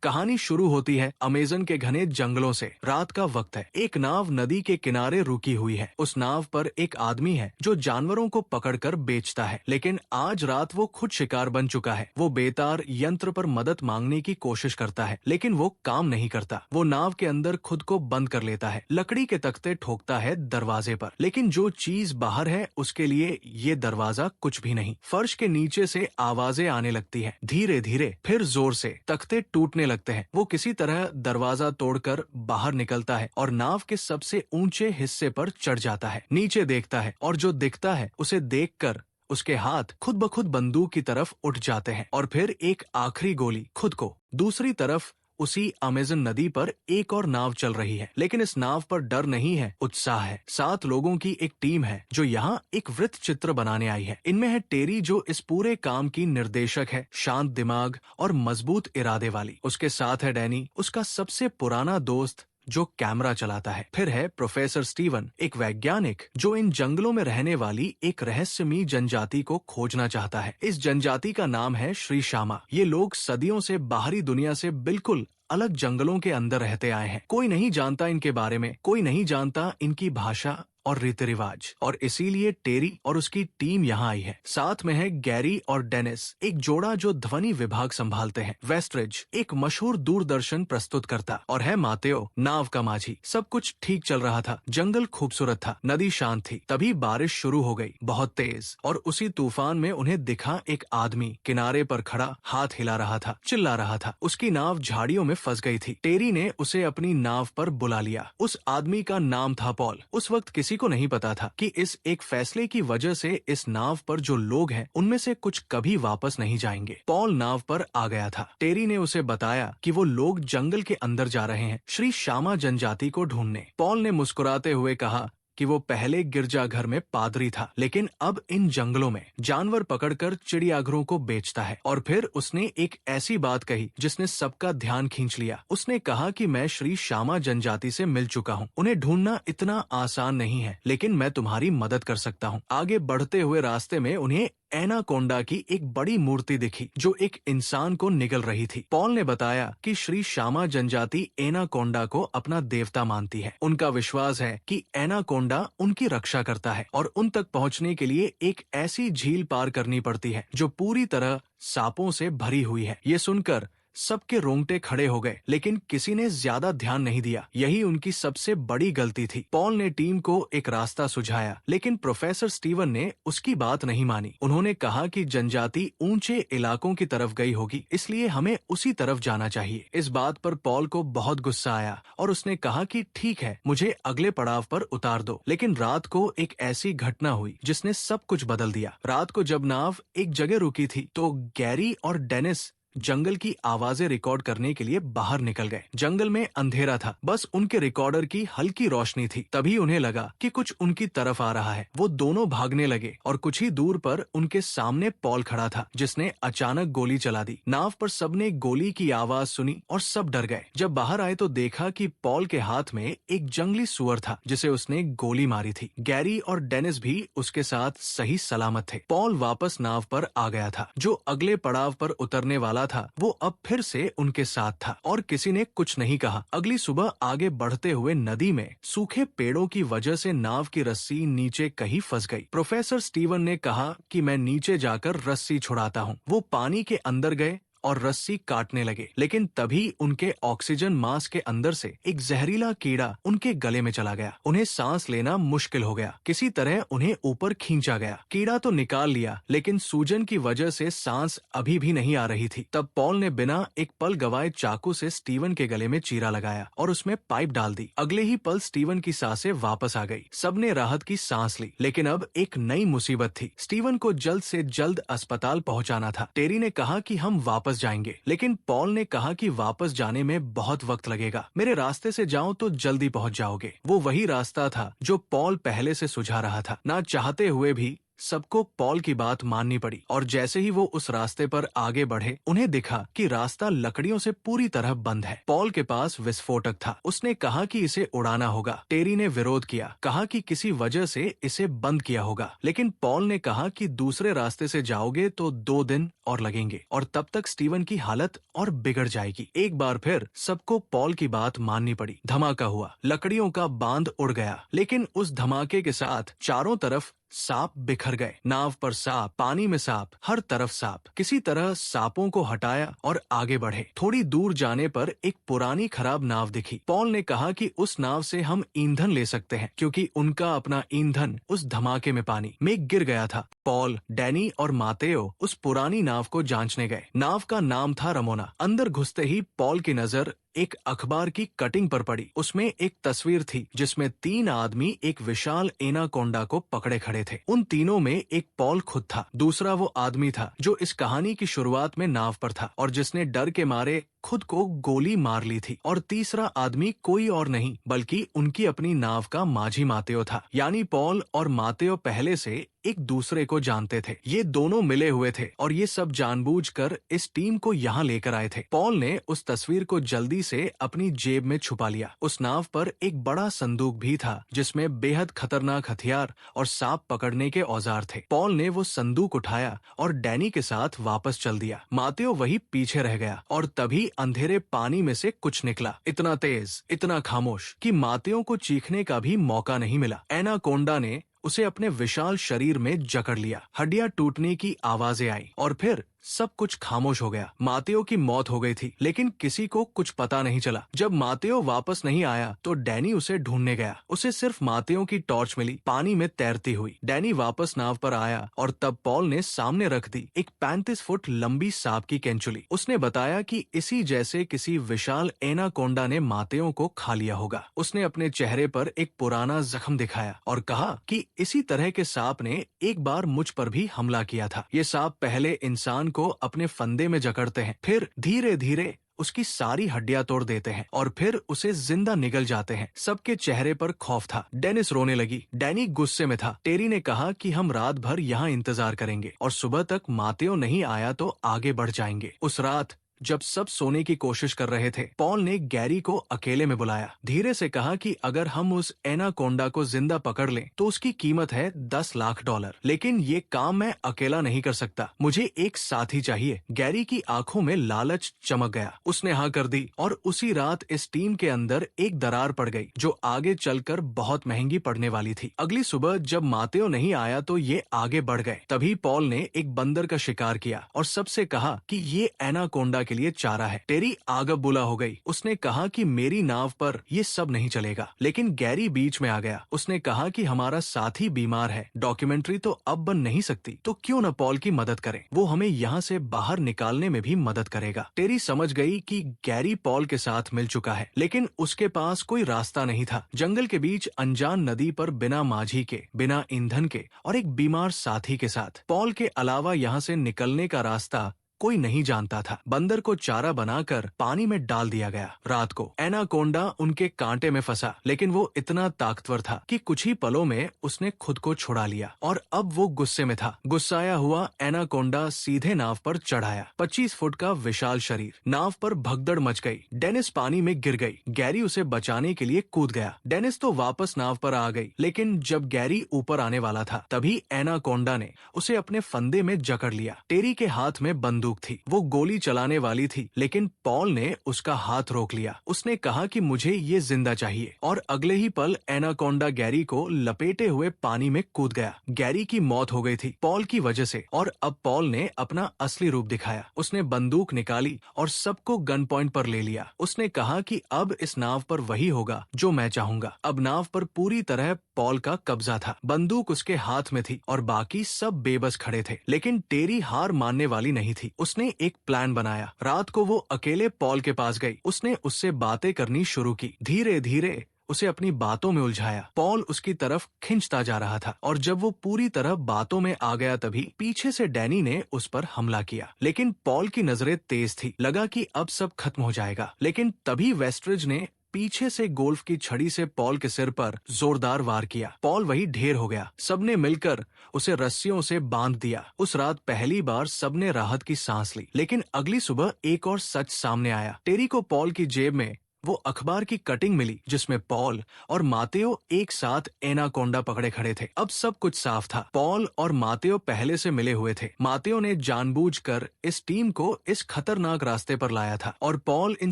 कहानी शुरू होती है अमेज़न के घने जंगलों से। रात का वक्त है। एक नाव नदी के किनारे रुकी हुई है। उस नाव पर एक आदमी है जो जानवरों को पकड़कर बेचता है, लेकिन आज रात वो खुद शिकार बन चुका है। वो बेतार यंत्र पर मदद मांगने की कोशिश करता है, लेकिन वो काम नहीं करता। वो नाव के अंदर खुद को बंद कर लेता है, लकड़ी के तख्ते ठोकता है दरवाजे पर, लेकिन जो चीज बाहर है उसके लिए ये दरवाजा कुछ भी नहीं। फर्श के नीचे से आवाजें आने लगती है, धीरे धीरे, फिर जोर से। तख्ते टूटने लगते हैं। वो किसी तरह दरवाजा तोड़कर बाहर निकलता है और नाव के सबसे ऊंचे हिस्से पर चढ़ जाता है। नीचे देखता है और जो दिखता है उसे देखकर उसके हाथ खुद ब खुद बंदूक की तरफ उठ जाते हैं और फिर एक आखिरी गोली खुद को। दूसरी तरफ उसी अमेज़न नदी पर एक और नाव चल रही है, लेकिन इस नाव पर डर नहीं है, उत्साह है। 7 लोगों की एक टीम है जो यहाँ एक वृत्त चित्र बनाने आई है। इनमें है टेरी जो इस पूरे काम की निर्देशक है, शांत दिमाग और मजबूत इरादे वाली। उसके साथ है डैनी, उसका सबसे पुराना दोस्त जो कैमरा चलाता है। फिर है प्रोफेसर स्टीवन, एक वैज्ञानिक जो इन जंगलों में रहने वाली एक रहस्यमयी जनजाति को खोजना चाहता है। इस जनजाति का नाम है श्री श्यामा। ये लोग सदियों से बाहरी दुनिया से बिल्कुल अलग जंगलों के अंदर रहते आए हैं। कोई नहीं जानता इनके बारे में, कोई नहीं जानता इनकी भाषा और रीति रिवाज, और इसीलिए टेरी और उसकी टीम यहाँ आई है। साथ में है गैरी और डेनिस, एक जोड़ा जो ध्वनि विभाग संभालते हैं। वेस्टरिज, एक मशहूर दूरदर्शन प्रस्तुतकर्ता, और है मातेओ, नाव का माझी। सब कुछ ठीक चल रहा था। जंगल खूबसूरत था, नदी शांत थी। तभी बारिश शुरू हो गई, बहुत तेज, और उसी तूफान में उन्हें दिखा एक आदमी किनारे पर खड़ा, हाथ हिला रहा था, चिल्ला रहा था। उसकी नाव झाड़ियों में फंस गई थी। टेरी ने उसे अपनी नाव पर बुला लिया। उस आदमी का नाम था पॉल। उस वक्त किसी को नहीं पता था कि इस एक फैसले की वजह से इस नाव पर जो लोग हैं उनमें से कुछ कभी वापस नहीं जाएंगे। पॉल नाव पर आ गया था। टेरी ने उसे बताया कि वो लोग जंगल के अंदर जा रहे हैं, श्री श्यामा जनजाति को ढूंढने। पॉल ने मुस्कुराते हुए कहा कि वो पहले गिरजाघर में पादरी था, लेकिन अब इन जंगलों में जानवर पकड़कर चिड़ियाघरों को बेचता है। और फिर उसने एक ऐसी बात कही जिसने सबका ध्यान खींच लिया। उसने कहा कि मैं श्री श्यामा जनजाति से मिल चुका हूँ। उन्हें ढूंढना इतना आसान नहीं है, लेकिन मैं तुम्हारी मदद कर सकता हूँ। आगे बढ़ते हुए रास्ते में उन्हें एनाकोंडा की एक बड़ी मूर्ति दिखी जो एक इंसान को निगल रही थी। पॉल ने बताया कि श्री श्यामा जनजाति एनाकोंडा को अपना देवता मानती है। उनका विश्वास है कि एनाकोंडा उनकी रक्षा करता है और उन तक पहुंचने के लिए एक ऐसी झील पार करनी पड़ती है जो पूरी तरह सांपों से भरी हुई है। ये सुनकर सबके रोंगटे खड़े हो गए, लेकिन किसी ने ज्यादा ध्यान नहीं दिया। यही उनकी सबसे बड़ी गलती थी। पॉल ने टीम को एक रास्ता सुझाया, लेकिन प्रोफेसर स्टीवन ने उसकी बात नहीं मानी। उन्होंने कहा कि जनजाति ऊंचे इलाकों की तरफ गई होगी, इसलिए हमें उसी तरफ जाना चाहिए। इस बात पर पॉल को बहुत गुस्सा आया और उसने कहा कि ठीक है, मुझे अगले पड़ाव पर उतार दो। लेकिन रात को एक ऐसी घटना हुई जिसने सब कुछ बदल दिया। रात को जब नाव एक जगह रुकी थी तो गैरी और डेनिस जंगल की आवाजें रिकॉर्ड करने के लिए बाहर निकल गए। जंगल में अंधेरा था, बस उनके रिकॉर्डर की हल्की रोशनी थी। तभी उन्हें लगा कि कुछ उनकी तरफ आ रहा है। वो दोनों भागने लगे और कुछ ही दूर पर उनके सामने पॉल खड़ा था, जिसने अचानक गोली चला दी। नाव पर सबने गोली की आवाज सुनी और सब डर गए। जब बाहर आए तो देखा कि पॉल के हाथ में एक जंगली सुअर था जिसे उसने गोली मारी थी। गैरी और डेनिस भी उसके साथ सही सलामत थे। पॉल वापस नाव पर आ गया था। जो अगले पड़ाव पर उतरने वाला था वो अब फिर से उनके साथ था और किसी ने कुछ नहीं कहा। अगली सुबह आगे बढ़ते हुए नदी में सूखे पेड़ों की वजह से नाव की रस्सी नीचे कहीं फंस गई। प्रोफेसर स्टीवन ने कहा कि मैं नीचे जाकर रस्सी छुड़ाता हूँ। वो पानी के अंदर गए और रस्सी काटने लगे, लेकिन तभी उनके ऑक्सीजन मास्क के अंदर से एक जहरीला कीड़ा उनके गले में चला गया। उन्हें सांस लेना मुश्किल हो गया। किसी तरह उन्हें ऊपर खींचा गया। कीड़ा तो निकाल लिया, लेकिन सूजन की वजह से सांस अभी भी नहीं आ रही थी। तब पॉल ने बिना एक पल गवाए चाकू से स्टीवन के गले में चीरा लगाया और उसमें पाइप डाल दी। अगले ही पल स्टीवन की सांसें वापस आ गई। सबने राहत की सांस ली, लेकिन अब एक नई मुसीबत थी। स्टीवन को जल्द से जल्द अस्पताल पहुंचाना था। टेरी ने कहा कि हम वापस जाएंगे, लेकिन पॉल ने कहा कि वापस जाने में बहुत वक्त लगेगा। मेरे रास्ते से जाओ तो जल्दी पहुंच जाओगे। वो वही रास्ता था जो पॉल पहले से सुझा रहा था। ना चाहते हुए भी सबको पॉल की बात माननी पड़ी और जैसे ही वो उस रास्ते पर आगे बढ़े उन्हें दिखा कि रास्ता लकड़ियों से पूरी तरह बंद है। पॉल के पास विस्फोटक था। उसने कहा कि इसे उड़ाना होगा। टेरी ने विरोध किया, कहा कि किसी वजह से इसे बंद किया होगा, लेकिन पॉल ने कहा कि दूसरे रास्ते से जाओगे तो 2 दिन और लगेंगे और तब तक स्टीवन की हालत और बिगड़ जाएगी। एक बार फिर सबको पॉल की बात माननी पड़ी। धमाका हुआ, लकड़ियों का बांध उड़ गया, लेकिन उस धमाके के साथ चारों तरफ सांप बिखर गए। नाव पर सांप, पानी में सांप, हर तरफ सांप। किसी तरह सांपों को हटाया और आगे बढ़े। थोड़ी दूर जाने पर एक पुरानी खराब नाव दिखी। पॉल ने कहा कि उस नाव से हम ईंधन ले सकते हैं क्योंकि उनका अपना ईंधन उस धमाके में पानी में गिर गया था। पॉल, डैनी और मातेओ उस पुरानी नाव को जांचने गए। नाव का नाम था रमोना। अंदर घुसते ही पॉल की नजर एक अखबार की कटिंग पर पड़ी। उसमें एक तस्वीर थी जिसमें 3 आदमी एक विशाल एनाकोंडा को पकड़े खड़े थे। उन तीनों में एक पॉल खुद था। दूसरा वो आदमी था जो इस कहानी की शुरुआत में नाव पर था और जिसने डर के मारे खुद को गोली मार ली थी। और तीसरा आदमी कोई और नहीं बल्कि उनकी अपनी नाव का माझी मातेओ था। यानी पॉल और मातेओ पहले से एक दूसरे को जानते थे। ये दोनों मिले हुए थे और ये सब जानबूझकर इस टीम को यहाँ लेकर आए थे। पॉल ने उस तस्वीर को जल्दी से अपनी जेब में छुपा लिया। उस नाव पर एक बड़ा संदूक भी था जिसमें बेहद खतरनाक हथियार और सांप पकड़ने के औजार थे। पॉल ने वो संदूक उठाया और डैनी के साथ वापस चल दिया। मातेओ वही पीछे रह गया और तभी अंधेरे पानी में से कुछ निकला, इतना तेज, इतना खामोश कि मातेओ को चीखने का भी मौका नहीं मिला। एनाकोंडा ने उसे अपने विशाल शरीर में जकड़ लिया। हड्डियां टूटने की आवाजें आई और फिर सब कुछ खामोश हो गया। मातेओ की मौत हो गई थी लेकिन किसी को कुछ पता नहीं चला। जब मातेओ वापस नहीं आया तो डैनी उसे ढूंढने गया। उसे सिर्फ मातेओ की टॉर्च मिली, पानी में तैरती हुई। डैनी वापस नाव पर आया और तब पॉल ने सामने रख दी एक 35 फुट लंबी सांप की केंचुली। उसने बताया कि इसी जैसे किसी विशाल एनाकोंडा ने मातेओ को खा लिया होगा। उसने अपने चेहरे पर एक पुराना जख्म दिखाया और कहा कि इसी तरह के सांप ने एक बार मुझ पर भी हमला किया था। ये सांप पहले इंसान को अपने फंदे में जकड़ते हैं, फिर धीरे धीरे उसकी सारी हड्डियां तोड़ देते हैं और फिर उसे जिंदा निगल जाते हैं। सबके चेहरे पर खौफ था। डेनिस रोने लगी। डैनी गुस्से में था। टेरी ने कहा कि हम रात भर यहाँ इंतजार करेंगे और सुबह तक मातेओ नहीं आया तो आगे बढ़ जाएंगे। उस रात जब सब सोने की कोशिश कर रहे थे, पॉल ने गैरी को अकेले में बुलाया। धीरे से कहा कि अगर हम उस एनाकोंडा को जिंदा पकड़ लें तो उसकी कीमत है $10 लाख, लेकिन ये काम मैं अकेला नहीं कर सकता। मुझे एक साथी चाहिए। गैरी की आंखों में लालच चमक गया। उसने हाँ कर दी और उसी रात इस टीम के अंदर एक दरार पड़ गई जो आगे चलकर बहुत महंगी पड़ने वाली थी। अगली सुबह जब मातेओ नहीं आया तो ये आगे बढ़ गए। तभी पॉल ने एक बंदर का शिकार किया और सबसे कहा कि ये एनाकोंडा के लिए चारा है। टेरी आगब बुला हो गई। उसने कहा कि मेरी नाव पर ये सब नहीं चलेगा, लेकिन गैरी बीच में आ गया। उसने कहा कि हमारा साथी बीमार है, डॉक्यूमेंट्री तो अब बन नहीं सकती, तो क्यों न पॉल की मदद करें। वो हमें यहाँ से बाहर निकालने में भी मदद करेगा। टेरी समझ गई कि गैरी पॉल के साथ मिल चुका है, लेकिन उसके पास कोई रास्ता नहीं था। जंगल के बीच अनजान नदी पर बिना माझी के, बिना ईंधन के और एक बीमार साथी के साथ। पॉल के अलावा यहाँ से निकलने का रास्ता कोई नहीं जानता था। बंदर को चारा बनाकर पानी में डाल दिया गया। रात को एनाकोंडा उनके कांटे में फंसा, लेकिन वो इतना ताकतवर था कि कुछ ही पलों में उसने खुद को छुड़ा लिया और अब वो गुस्से में था। गुस्साया हुआ एनाकोंडा सीधे नाव पर चढ़ाया। 25 फुट का विशाल शरीर। नाव पर भगदड़ मच गई। डेनिस पानी में गिर गई। गैरी उसे बचाने के लिए कूद गया। डेनिस तो वापस नाव पर आ गई, लेकिन जब गैरी ऊपर आने वाला था तभी एनाकोंडा ने उसे अपने फंदे में जकड़ लिया। टेरी के हाथ में बंदूक थी। वो गोली चलाने वाली थी, लेकिन पॉल ने उसका हाथ रोक लिया। उसने कहा कि मुझे ये जिंदा चाहिए और अगले ही पल एनाकोंडा गैरी को लपेटे हुए पानी में कूद गया। गैरी की मौत हो गई थी पॉल की वजह से और अब पॉल ने अपना असली रूप दिखाया। उसने बंदूक निकाली और सबको गन पॉइंट पर ले लिया। उसने कहा कि अब इस नाव पर वही होगा जो मैं चाहूंगा। अब नाव पर पूरी तरह पॉल का कब्जा था। बंदूक उसके हाथ में थी और बाकी सब बेबस खड़े थे, लेकिन टेरी हार मानने वाली नहीं थी। उसने एक प्लान बनाया। रात को वो अकेले पॉल के पास गई। उसने उससे बातें करनी शुरू की। धीरे धीरे उसे अपनी बातों में उलझाया। पॉल उसकी तरफ खिंचता जा रहा था और जब वो पूरी तरह बातों में आ गया तभी पीछे से डैनी ने उस पर हमला किया। लेकिन पॉल की नजरें तेज थी। लगा कि अब सब खत्म हो जाएगा, लेकिन तभी वेस्ट्रिज ने पीछे से गोल्फ की छड़ी से पॉल के सिर पर जोरदार वार किया। पॉल वही ढेर हो गया। सबने मिलकर उसे रस्सियों से बांध दिया। उस रात पहली बार सबने राहत की सांस ली। लेकिन अगली सुबह एक और सच सामने आया। टेरी को पॉल की जेब में वो अखबार की कटिंग मिली जिसमें पॉल और मातेओ एक साथ एनाकोंडा पकड़े खड़े थे। अब सब कुछ साफ था। पॉल और मातेओ पहले से मिले हुए थे। मातेओ ने जानबूझकर इस टीम को इस खतरनाक रास्ते पर लाया था और पॉल इन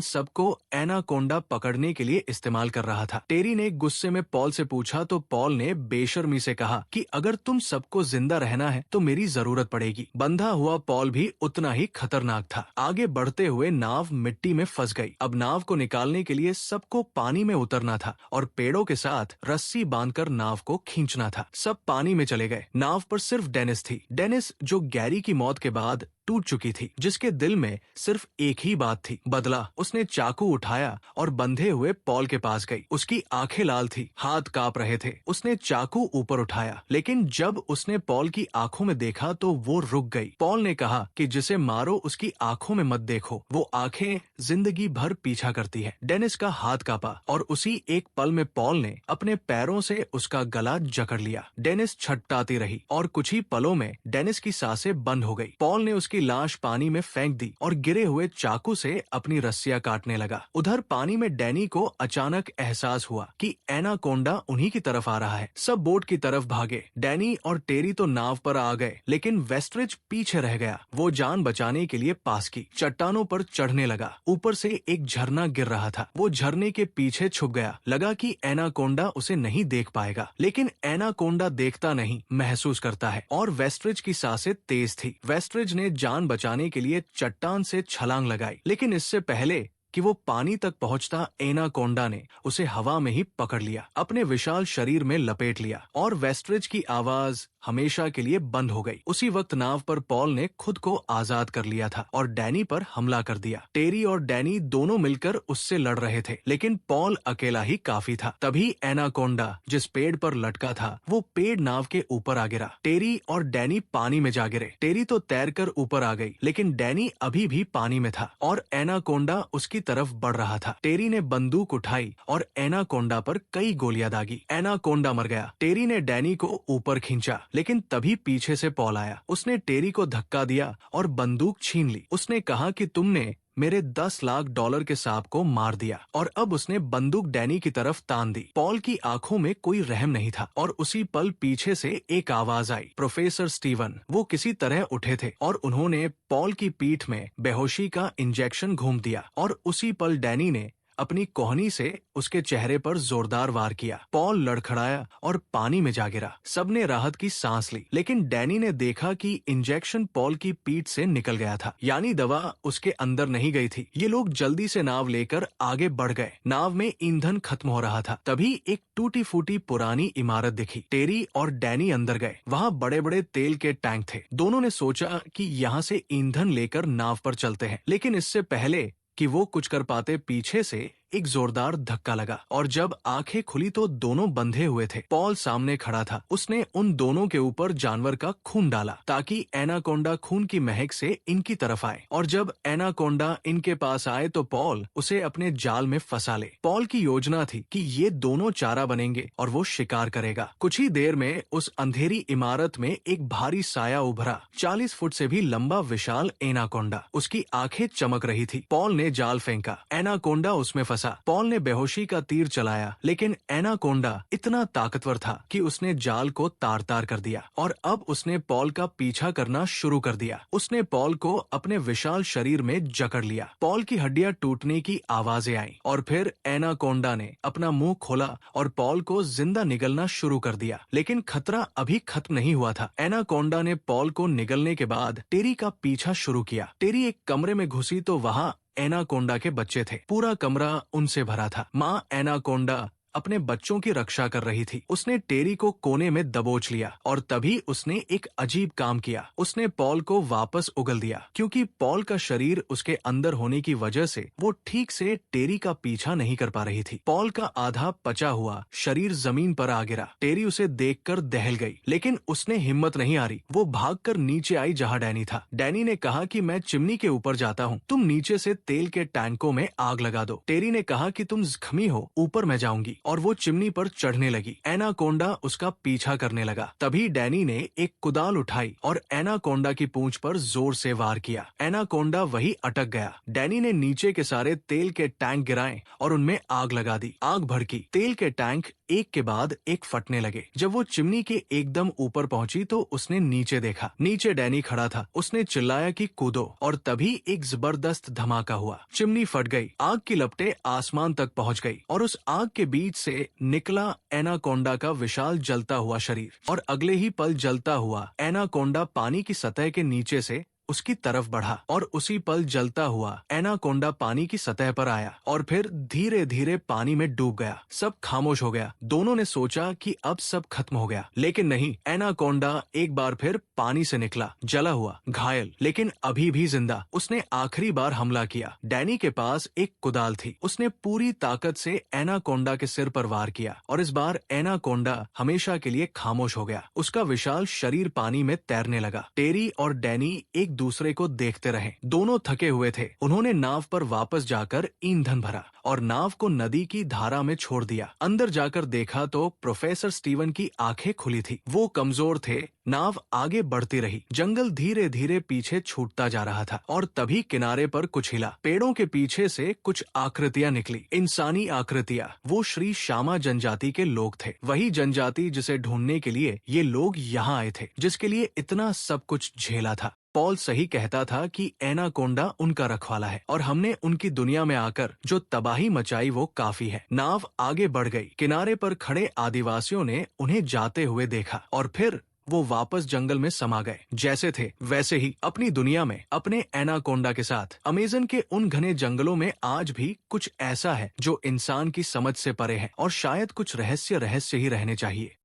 सबको एनाकोंडा पकड़ने के लिए इस्तेमाल कर रहा था। टेरी ने गुस्से में पॉल से पूछा तो पॉल ने बेशर्मी से कहा कि अगर तुम सबको जिंदा रहना है तो मेरी जरूरत पड़ेगी। बंधा हुआ पॉल भी उतना ही खतरनाक था। आगे बढ़ते हुए नाव मिट्टी में फंस गई। अब नाव को निकालने के लिए सबको पानी में उतरना था और पेड़ों के साथ रस्सी बांधकर नाव को खींचना था। सब पानी में चले गए। नाव पर सिर्फ डेनिस थी। डेनिस जो गैरी की मौत के बाद टूट चुकी थी, जिसके दिल में सिर्फ एक ही बात थी, बदला। उसने चाकू उठाया और बंधे हुए पॉल के पास गई। उसकी आंखें लाल थी, हाथ कांप रहे थे। उसने चाकू ऊपर उठाया, लेकिन जब उसने पॉल की आंखों में देखा तो वो रुक गई। पॉल ने कहा कि जिसे मारो उसकी आंखों में मत देखो, वो आंखें जिंदगी भर पीछा करती है। डेनिस का हाथ कांपा और उसी एक पल में पॉल ने अपने पैरों से उसका गला जकड़ लिया। डेनिस छटपटाती रही और कुछ ही पलों में डेनिस की सांसें बंद हो गई। पॉल ने उसकी लाश पानी में फेंक दी और गिरे हुए चाकू से अपनी रस्सियां काटने लगा। उधर पानी में डैनी को अचानक एहसास हुआ कि एनाकोंडा उन्हीं की तरफ आ रहा है। सब बोट की तरफ भागे। डैनी और टेरी तो नाव पर आ गए, लेकिन वेस्टरिज पीछे रह गया। वो जान बचाने के लिए पास की चट्टानों पर चढ़ने लगा। ऊपर से एक झरना गिर रहा था। वो झरने के पीछे छुप गया। लगा कि एनाकोंडा उसे नहीं देख पाएगा, लेकिन एनाकोंडा देखता नहीं, महसूस करता है। और वेस्टरिज की सांसें तेज थी। वेस्टरिज ने जान बचाने के लिए चट्टान से छलांग लगाई, लेकिन इससे पहले कि वो पानी तक पहुंचता एनाकोंडा ने उसे हवा में ही पकड़ लिया, अपने विशाल शरीर में लपेट लिया और वेस्टरिज की आवाज हमेशा के लिए बंद हो गई। उसी वक्त नाव पर पॉल ने खुद को आजाद कर लिया था और डैनी पर हमला कर दिया। टेरी और डैनी दोनों मिलकर उससे लड़ रहे थे, लेकिन पॉल अकेला ही काफी था। तभी एनाकोंडा जिस पेड़ पर लटका था वो पेड़ नाव के ऊपर आ गिरा। टेरी और डैनी पानी में जा गिरे। टेरी तो तैरकर ऊपर आ गई, लेकिन डैनी अभी भी पानी में था और एनाकोंडा उसकी तरफ बढ़ रहा था। टेरी ने बंदूक उठाई और एनाकोंडा पर कई गोलियां दागी। एनाकोंडा मर गया। टेरी ने डैनी को ऊपर खींचा, लेकिन तभी पीछे से पॉल आया। उसने टेरी को धक्का दिया और बंदूक छीन ली। उसने कहा कि तुमने मेरे 10 लाख डॉलर के सांप को मार दिया, और अब उसने बंदूक डैनी की तरफ तान दी। पॉल की आंखों में कोई रहम नहीं था और उसी पल पीछे से एक आवाज आई, प्रोफेसर स्टीवन। वो किसी तरह उठे थे और उन्होंने पॉल की पीठ में बेहोशी का इंजेक्शन घूम दिया और उसी पल डैनी ने अपनी कोहनी से उसके चेहरे पर जोरदार वार किया। पॉल लड़खड़ाया और पानी में जा गिरा। सबने राहत की सांस ली, लेकिन डैनी ने देखा कि इंजेक्शन पॉल की पीठ से निकल गया था, यानी दवा उसके अंदर नहीं गई थी। ये लोग जल्दी से नाव लेकर आगे बढ़ गए। नाव में ईंधन खत्म हो रहा था। तभी एक टूटी फूटी पुरानी इमारत दिखी। टेरी और डैनी अंदर गए। वहाँ बड़े बड़े तेल के टैंक थे। दोनों ने सोचा कि यहाँ से ईंधन लेकर नाव पर चलते हैं, लेकिन इससे पहले कि वो कुछ कर पाते पीछे से एक जोरदार धक्का लगा और जब आंखें खुली तो दोनों बंधे हुए थे। पॉल सामने खड़ा था। उसने उन दोनों के ऊपर जानवर का खून डाला ताकि एनाकोंडा खून की महक से इनकी तरफ आए, और जब एनाकोंडा इनके पास आए तो पॉल उसे अपने जाल में फंसा ले। पॉल की योजना थी कि ये दोनों चारा बनेंगे और वो शिकार करेगा। कुछ ही देर में उस अंधेरी इमारत में एक भारी साया उभरा। 40 फुट से भी लंबा विशाल एनाकोंडा। उसकी आंखें चमक रही थी। पॉल ने जाल फेंका। एनाकोंडा उसमें फंसा। पॉल ने बेहोशी का तीर चलाया, लेकिन एनाकोंडा इतना ताकतवर था कि उसने जाल को तार तार कर दिया और अब उसने पॉल का पीछा करना शुरू कर दिया। उसने पॉल को अपने विशाल शरीर में जकड़ लिया। पॉल की हड्डियां टूटने की आवाजें आईं और फिर एनाकोंडा ने अपना मुंह खोला और पॉल को जिंदा निगलना शुरू कर दिया। लेकिन खतरा अभी खत्म नहीं हुआ था। एनाकोंडा ने पॉल को निगलने के बाद टेरी का पीछा शुरू किया। टेरी एक कमरे में घुसी तो वहाँ एनाकोंडा के बच्चे थे। पूरा कमरा उनसे भरा था। माँ एनाकोंडा अपने बच्चों की रक्षा कर रही थी। उसने टेरी को कोने में दबोच लिया और तभी उसने एक अजीब काम किया। उसने पॉल को वापस उगल दिया, क्योंकि पॉल का शरीर उसके अंदर होने की वजह से वो ठीक से टेरी का पीछा नहीं कर पा रही थी। पॉल का आधा पचा हुआ शरीर जमीन पर आ गिरा। टेरी उसे देखकर दहल गई, लेकिन उसने हिम्मत नहीं हारी। वो भागकर नीचे आई जहाँ डैनी था। डैनी ने कहा कि मैं चिमनी के ऊपर जाता हूँ, तुम नीचे से तेल के टैंकों में आग लगा दो। टेरी ने कहा कि तुम जख्मी हो, ऊपर मैं जाऊंगी, और वो चिमनी पर चढ़ने लगी। एनाकोंडा उसका पीछा करने लगा। तभी डैनी ने एक कुदाल उठाई और एनाकोंडा की पूंछ पर जोर से वार किया। एनाकोंडा वही अटक गया। डैनी ने नीचे के सारे तेल के टैंक गिराए और उनमें आग लगा दी। आग भड़की। तेल के टैंक एक के बाद एक फटने लगे। जब वो चिमनी के एकदम ऊपर पहुंची तो उसने नीचे देखा। नीचे डैनी खड़ा था। उसने चिल्लाया कि कूदो, और तभी एक जबरदस्त धमाका हुआ। चिमनी फट गई। आग की लपटें आसमान तक पहुंच गई और उस आग के बीच से निकला एनाकोंडा का विशाल जलता हुआ शरीर, और अगले ही पल जलता हुआ एनाकोंडा पानी की सतह के नीचे से उसकी तरफ बढ़ा, और उसी पल जलता हुआ एनाकोंडा पानी की सतह पर आया और फिर धीरे धीरे पानी में डूब गया। सब खामोश हो गया। दोनों ने सोचा कि अब सब खत्म हो गया, लेकिन नहीं। एनाकोंडा एक बार फिर पानी से निकला, जला हुआ, घायल, लेकिन अभी भी जिंदा। उसने आखिरी बार हमला किया। डैनी के पास एक कुदाल थी। उसने पूरी ताकत से एनाकोंडा के सिर पर वार किया, और इस बार एनाकोंडा हमेशा के लिए खामोश हो गया। उसका विशाल शरीर पानी में तैरने लगा। टेरी और डैनी एक दूसरे को देखते रहे। दोनों थके हुए थे। उन्होंने नाव पर वापस जाकर ईंधन भरा और नाव को नदी की धारा में छोड़ दिया। अंदर जाकर देखा तो प्रोफेसर स्टीवन की आंखें खुली थी। वो कमजोर थे। नाव आगे बढ़ती रही। जंगल धीरे धीरे पीछे छूटता जा रहा था, और तभी किनारे पर कुछ हिला। पेड़ों के पीछे से कुछ आकृतियां निकली, इंसानी आकृतियां। वो श्री श्यामा जनजाति के लोग थे। वही जनजाति जिसे ढूंढने के लिए ये लोग यहाँ आए थे, जिसके लिए इतना सब कुछ झेला था। पॉल सही कहता था कि एनाकोंडा उनका रखवाला है, और हमने उनकी दुनिया में आकर जो तबाही मचाई वो काफी है। नाव आगे बढ़ गई। किनारे पर खड़े आदिवासियों ने उन्हें जाते हुए देखा, और फिर वो वापस जंगल में समा गए। जैसे थे वैसे ही अपनी दुनिया में, अपने एनाकोंडा के साथ। अमेज़न के उन घने जंगलों में आज भी कुछ ऐसा है जो इंसान की समझ से परे है, और शायद कुछ रहस्य ही रहने चाहिए।